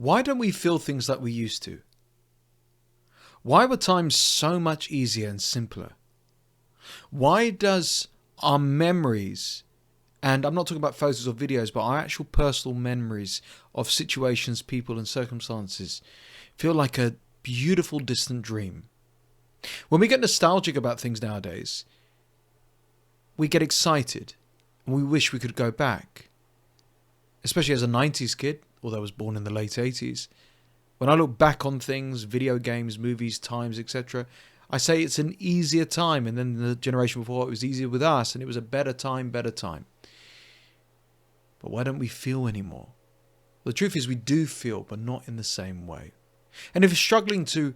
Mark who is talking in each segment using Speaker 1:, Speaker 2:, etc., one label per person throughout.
Speaker 1: Why don't we feel things like we used to? Why were times so much easier and simpler? Why does our memories, and I'm not talking about photos or videos, but our actual personal memories of situations, people and circumstances, feel like a beautiful distant dream? When we get nostalgic about things nowadays, we get excited and we wish we could go back. Especially as a 90s kid, although I was born in the late 80s. When I look back on things, video games, movies, times, etc., I say it's an easier time, and then the generation before it was easier with us, and it was a better time. But why don't we feel anymore? The truth is we do feel, but not in the same way. And if you're struggling to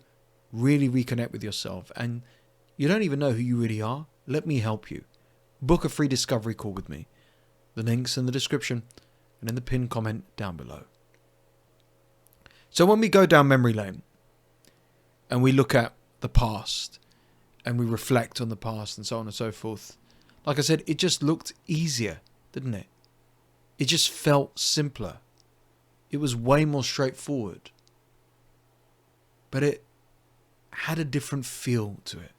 Speaker 1: really reconnect with yourself, and you don't even know who you really are, let me help you. Book a free discovery call with me. The link's in the description and in the pinned comment down below. So when we go down memory lane and we look at the past and we reflect on the past and so on and so forth, like I said, it just looked easier, didn't it? It just felt simpler. It was way more straightforward. But it had a different feel to it.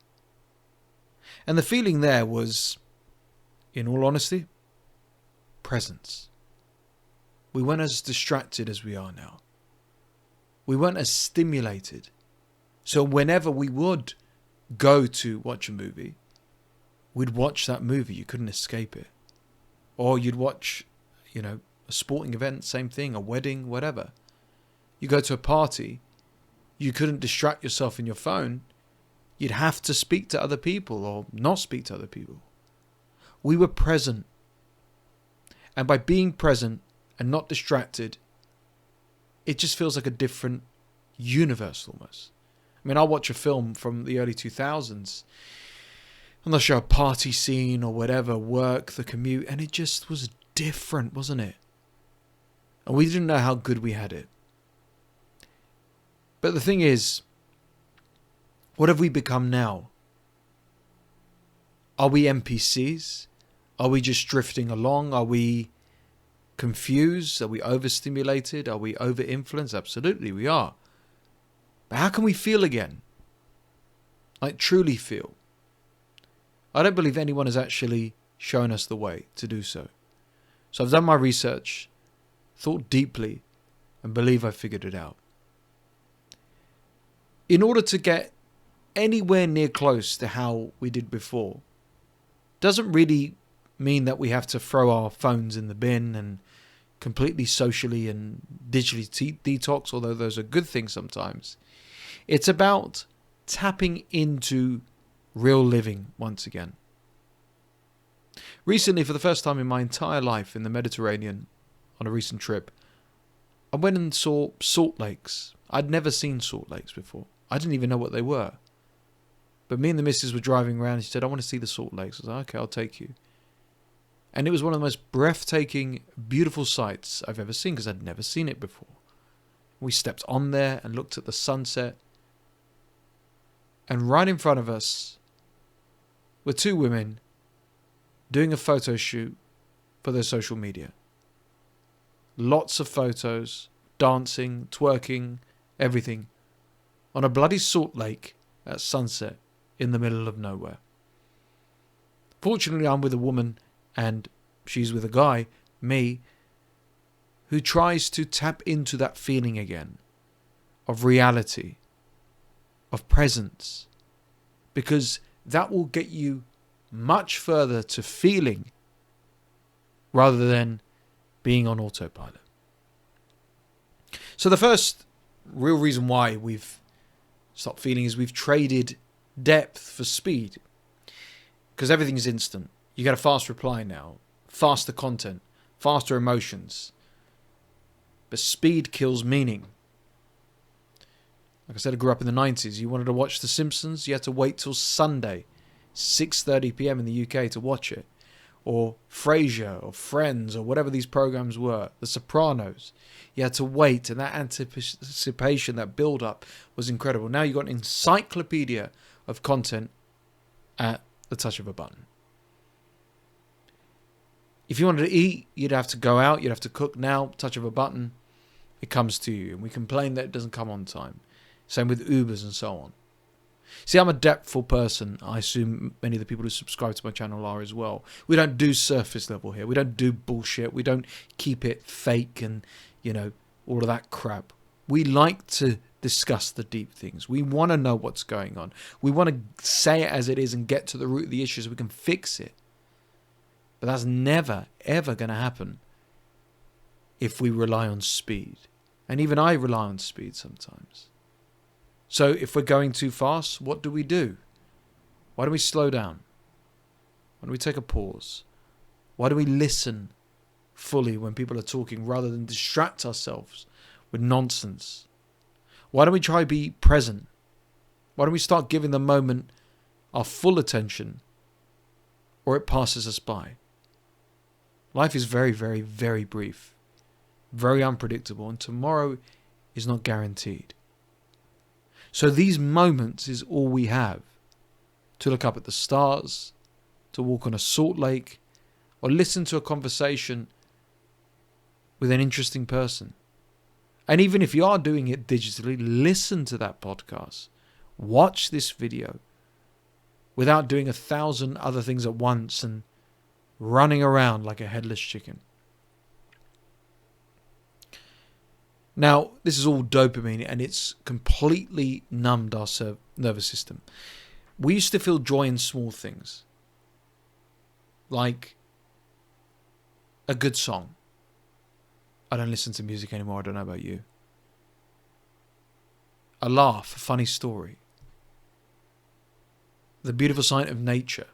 Speaker 1: And the feeling there was, in all honesty, presence. We weren't as distracted as we are now. We weren't as stimulated. So whenever we would go to watch a movie, we'd watch that movie. You couldn't escape it. Or you'd watch, a sporting event, same thing, a wedding, whatever. You go to a party, you couldn't distract yourself in your phone. You'd have to speak to other people or not speak to other people. We were present. And by being present and not distracted, it just feels like a different universe almost. I mean, I'll watch a film from the early 2000s. I'm not sure, a party scene or whatever, work, the commute, and it just was different, wasn't it? And we didn't know how good we had it. But the thing is, what have we become now? Are we NPCs? Are we just drifting along? Are we confused? Are we overstimulated? Are we over-influenced? Absolutely, we are. But how can we feel again? Like, truly feel? I don't believe anyone has actually shown us the way to do so. So I've done my research, thought deeply, and believe I figured it out. In order to get anywhere near close to how we did before, doesn't really mean that we have to throw our phones in the bin and completely socially and digitally detox, although those are good things sometimes. It's about tapping into real living once again. Recently, for the first time in my entire life in the Mediterranean, on a recent trip, I went and saw salt lakes. I'd never seen salt lakes before. I didn't even know what they were. But me and the missus were driving around and she said, I want to see the salt lakes. I was like, okay, I'll take you. And it was one of the most breathtaking, beautiful sights I've ever seen because I'd never seen it before. We stepped on there and looked at the sunset. And right in front of us were two women doing a photo shoot for their social media. Lots of photos, dancing, twerking, everything, on a bloody salt lake at sunset in the middle of nowhere. Fortunately, I'm with a woman and she's with a guy, me, who tries to tap into that feeling again of reality, of presence, because that will get you much further to feeling rather than being on autopilot. So the first real reason why we've stopped feeling is we've traded depth for speed, because everything's instant. You get a fast reply now, faster content, faster emotions. But speed kills meaning. Like I said, I grew up in the 90s. You wanted to watch The Simpsons, you had to wait till Sunday, 6:30 p.m. in the UK to watch it. Or Frasier, or Friends, or whatever these programs were. The Sopranos. You had to wait, and that anticipation, that build-up was incredible. Now you've got an encyclopedia of content at the touch of a button. If you wanted to eat, you'd have to go out, you'd have to cook now, touch of a button. it comes to you. And we complain that it doesn't come on time. Same with Ubers and so on. See, I'm a depthful person. I assume many of the people who subscribe to my channel are as well. We don't do surface level here. We don't do bullshit. We don't keep it fake and, all of that crap. We like to discuss the deep things. We want to know what's going on. We want to say it as it is and get to the root of the issue so we can fix it. But that's never, ever going to happen if we rely on speed. And even I rely on speed sometimes. So if we're going too fast, what do? Why don't we slow down? Why don't we take a pause? Why do we listen fully when people are talking rather than distract ourselves with nonsense? Why don't we try to be present? Why don't we start giving the moment our full attention, or it passes us by? Life is very, very, very brief, very unpredictable, and tomorrow is not guaranteed. So these moments is all we have. To look up at the stars, to walk on a salt lake, or listen to a conversation with an interesting person. And even if you are doing it digitally, listen to that podcast. Watch this video without doing 1,000 other things at once and running around like a headless chicken. Now, this is all dopamine and it's completely numbed our nervous system. We used to feel joy in small things. Like a good song. I don't listen to music anymore, I don't know about you. A laugh, a funny story. The beautiful sight of nature.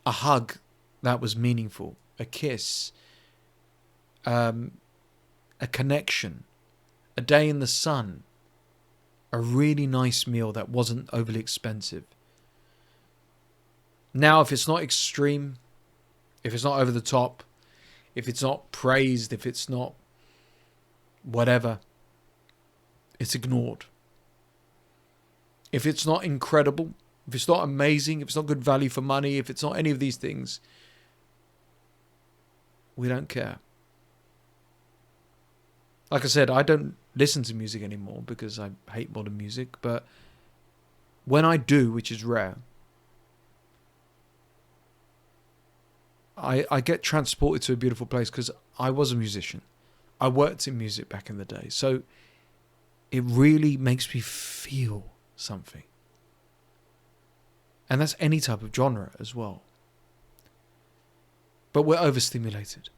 Speaker 1: A hug that was meaningful. A kiss. A connection, a day in the sun, a really nice meal that wasn't overly expensive. Now, if it's not extreme, if it's not over the top, if it's not praised, if it's not whatever, it's ignored. If it's not incredible, if it's not amazing, if it's not good value for money, if it's not any of these things, we don't care. Like I said, I don't listen to music anymore because I hate modern music. But when I do, which is rare, I get transported to a beautiful place because I was a musician. I worked in music back in the day. So it really makes me feel something. And that's any type of genre as well. But we're overstimulated.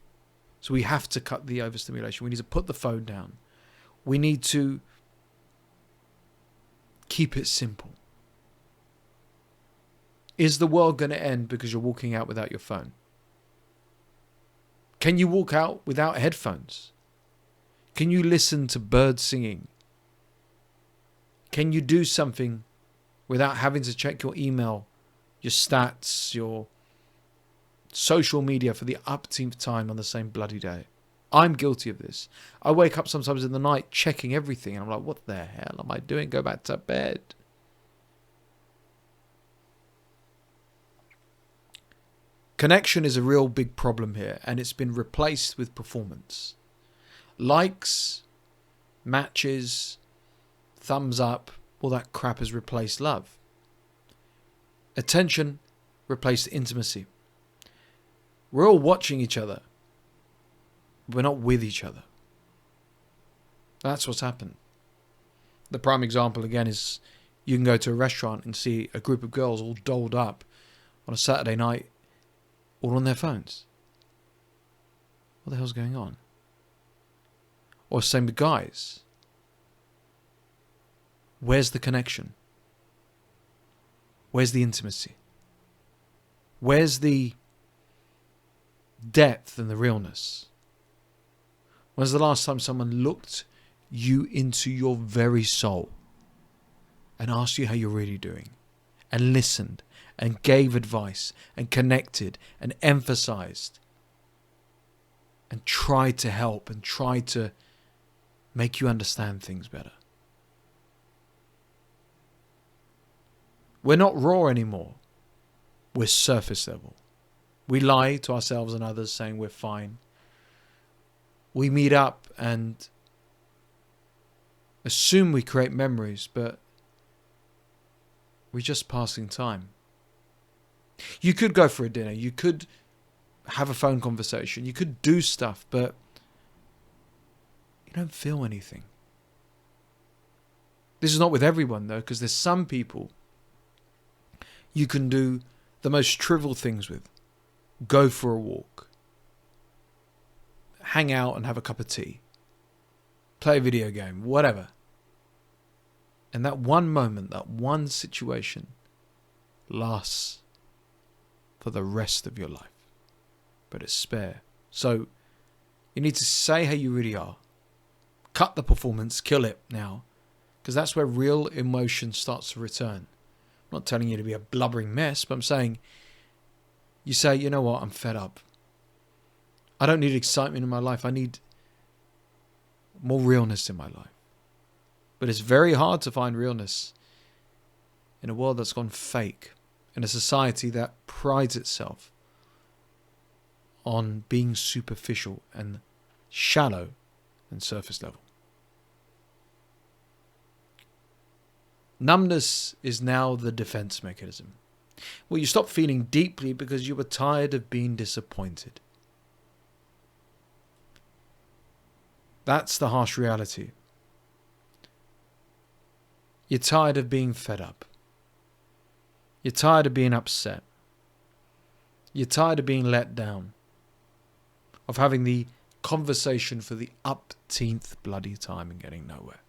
Speaker 1: So we have to cut the overstimulation. We need to put the phone down. We need to keep it simple. Is the world going to end because you're walking out without your phone? Can you walk out without headphones? Can you listen to birds singing? Can you do something without having to check your email, your stats, your social media for the upteenth time on the same bloody day? I'm guilty of this. I wake up sometimes in the night checking everything and I'm like, what the hell am I doing? Go back to bed. Connection is a real big problem here, and it's been replaced with performance. Likes, matches, thumbs up, all that crap has replaced love. Attention replaced intimacy. We're all watching each other. We're not with each other. That's what's happened. The prime example again is you can go to a restaurant and see a group of girls all dolled up on a Saturday night, all on their phones. What the hell's going on? Or same with guys. Where's the connection? Where's the intimacy? Where's the depth and the realness? When's the last time someone looked you into your very soul and asked you how you're really doing, and listened and gave advice and connected and emphasized and tried to help and tried to make you understand things better? We're not raw anymore. We're surface level. We lie to ourselves and others saying we're fine. We meet up and assume we create memories, but we're just passing time. You could go for a dinner, you could have a phone conversation, you could do stuff, but you don't feel anything. This is not with everyone though, because there's some people you can do the most trivial things with. Go for a walk, hang out and have a cup of tea, play a video game, whatever. And that one moment, that one situation lasts for the rest of your life. But it's spare. So you need to say how you really are. Cut the performance, kill it now. Because that's where real emotion starts to return. I'm not telling you to be a blubbering mess, but I'm saying, you say, you know what, I'm fed up. I don't need excitement in my life. I need more realness in my life. But it's very hard to find realness in a world that's gone fake, in a society that prides itself on being superficial and shallow and surface level. Numbness is now the defense mechanism. Well, you stop feeling deeply because you were tired of being disappointed. That's the harsh reality. You're tired of being fed up. You're tired of being upset. You're tired of being let down. Of having the conversation for the upteenth bloody time and getting nowhere.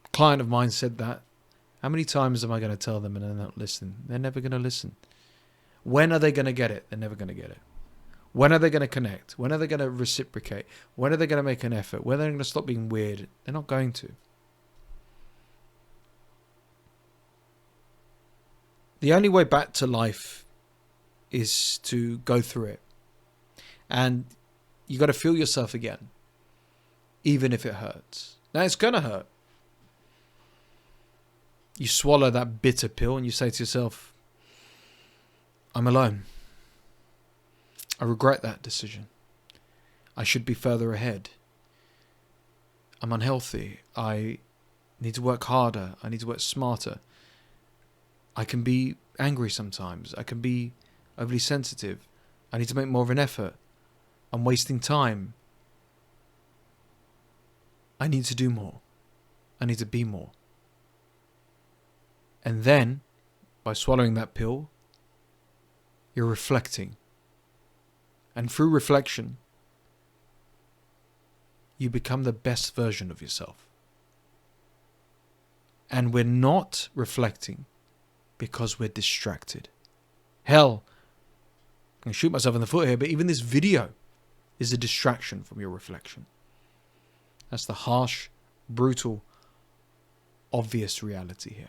Speaker 1: A client of mine said that. How many times am I going to tell them and they're not listening? They're never going to listen. When are they going to get it? They're never going to get it. When are they going to connect? When are they going to reciprocate? When are they going to make an effort? When are they going to stop being weird? They're not going to. The only way back to life is to go through it. And you got to feel yourself again, even if it hurts. Now, it's going to hurt. You swallow that bitter pill and you say to yourself, I'm alone. I regret that decision. I should be further ahead. I'm unhealthy. I need to work harder. I need to work smarter. I can be angry sometimes. I can be overly sensitive. I need to make more of an effort. I'm wasting time. I need to do more. I need to be more. And then, by swallowing that pill, you're reflecting. And through reflection, you become the best version of yourself. And we're not reflecting because we're distracted. Hell, I'm going to shoot myself in the foot here, but even this video is a distraction from your reflection. That's the harsh, brutal, obvious reality here.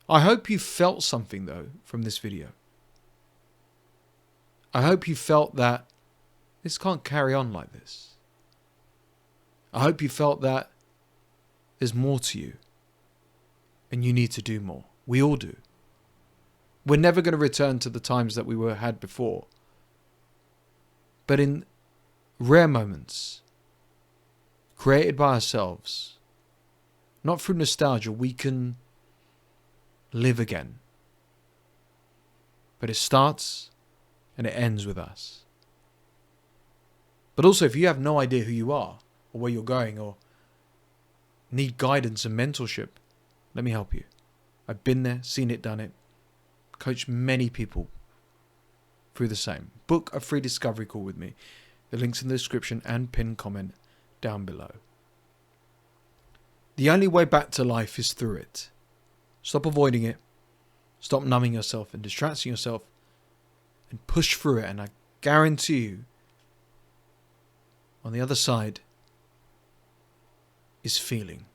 Speaker 1: I hope you felt something, though, from this video. I hope you felt that this can't carry on like this. I hope you felt that there's more to you and you need to do more. We all do. We're never going to return to the times that we had before. But in rare moments, created by ourselves, not through nostalgia, we can live again. But it starts and it ends with us. But also, if you have no idea who you are or where you're going or need guidance and mentorship, let me help you. I've been there, seen it, done it, coached many people through the same. Book a free discovery call with me. The link's in the description and pinned comment down below. The only way back to life is through it. Stop avoiding it. Stop numbing yourself and distracting yourself and push through it. And I guarantee you, on the other side is feeling.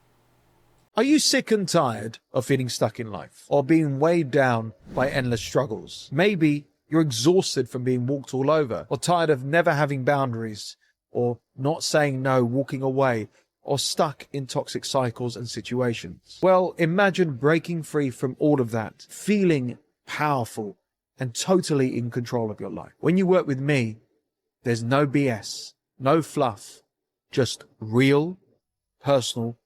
Speaker 1: Are you sick and tired of feeling stuck in life or being weighed down by endless struggles? Maybe you're exhausted from being walked all over or tired of never having boundaries or not saying no, walking away, or stuck in toxic cycles and situations. Well, imagine breaking free from all of that, feeling powerful and totally in control of your life. When you work with me, There's no BS, no fluff, just real, personal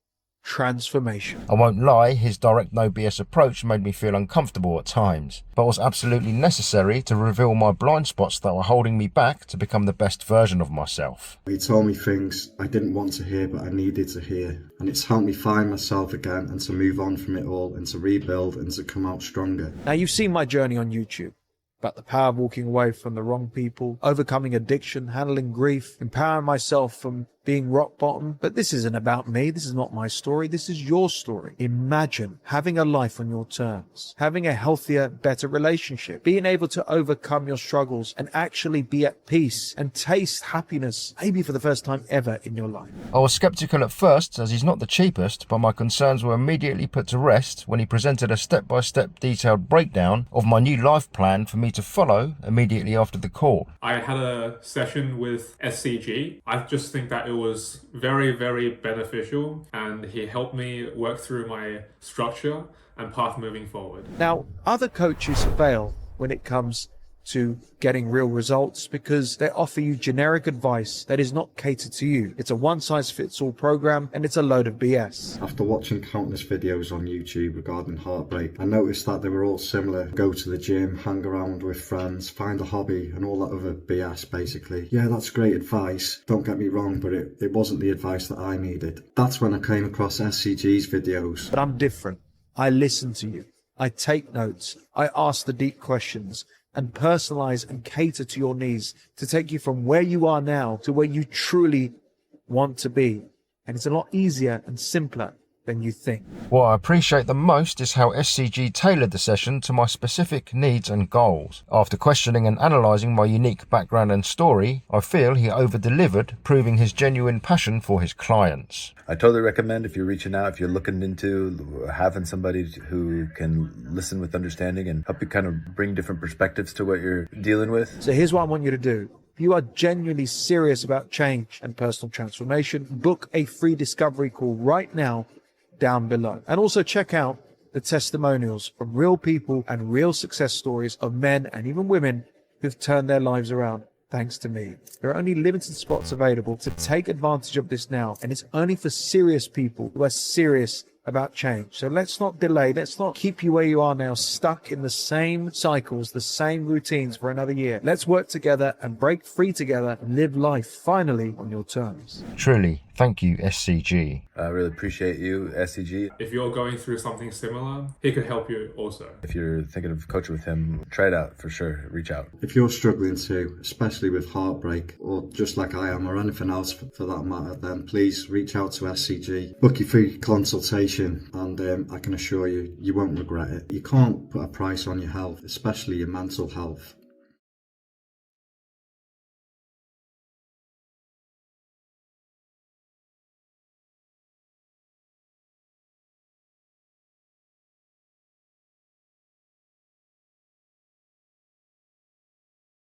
Speaker 1: transformation.
Speaker 2: I won't lie, his direct no BS approach made me feel uncomfortable at times, but was absolutely necessary to reveal my blind spots that were holding me back to become the best version of myself.
Speaker 3: He told me things I didn't want to hear but I needed to hear, and it's helped me find myself again and to move on from it all and to rebuild and to come out stronger.
Speaker 1: Now, you've seen my journey on YouTube about the power of walking away from the wrong people, overcoming addiction, handling grief, empowering myself from being rock bottom. But this isn't about me. This is not my story. This is your story. Imagine having a life on your terms, having a healthier, better relationship, being able to overcome your struggles and actually be at peace and taste happiness, maybe for the first time ever in your life.
Speaker 2: I was skeptical at first, as he's not the cheapest, but my concerns were immediately put to rest when he presented a step-by-step detailed breakdown of my new life plan for me to follow immediately after the call.
Speaker 4: I had a session with SCG. I just think that it was very, very beneficial, and he helped me work through my structure and path moving forward.
Speaker 1: Now, other coaches fail when it comes to getting real results because they offer you generic advice that is not catered to you. It's a one-size-fits-all program, and it's a load of BS.
Speaker 3: After watching countless videos on YouTube regarding heartbreak, I noticed that they were all similar. Go to the gym, hang around with friends, find a hobby, and all that other BS basically. Yeah, that's great advice, don't get me wrong, but it wasn't the advice that I needed. That's when I came across SCG's videos.
Speaker 1: But I'm different. I listen to you. I take notes. I ask the deep questions and personalize and cater to your needs to take you from where you are now to where you truly want to be. And it's a lot easier and simpler than you think.
Speaker 2: What I appreciate the most is how SCG tailored the session to my specific needs and goals. After questioning and analysing my unique background and story, I feel he over-delivered, proving his genuine passion for his clients.
Speaker 5: I totally recommend, if you're reaching out, if you're looking into having somebody who can listen with understanding and help you kind of bring different perspectives to what you're dealing with.
Speaker 1: So here's what I want you to do. If you are genuinely serious about change and personal transformation, book a free discovery call right now down below. And also check out the testimonials from real people and real success stories of men and even women who've turned their lives around thanks to me. There are only limited spots available, to take advantage of this now, and it's only for serious people who are serious about change. So let's not delay. Let's not keep you where you are now, stuck in the same cycles, the same routines for another year. Let's work together and break free together and live life finally on your terms.
Speaker 2: Truly, thank you, SCG.
Speaker 5: I really appreciate you, SCG.
Speaker 4: If you're going through something similar, he could help you also.
Speaker 5: If you're thinking of coaching with him, try it out for sure. Reach out.
Speaker 3: If you're struggling too, especially with heartbreak, or just like I am, or anything else for that matter, then please reach out to SCG. Book your free consultation, and I can assure you, you won't regret it. You can't put a price on your health, especially your mental health.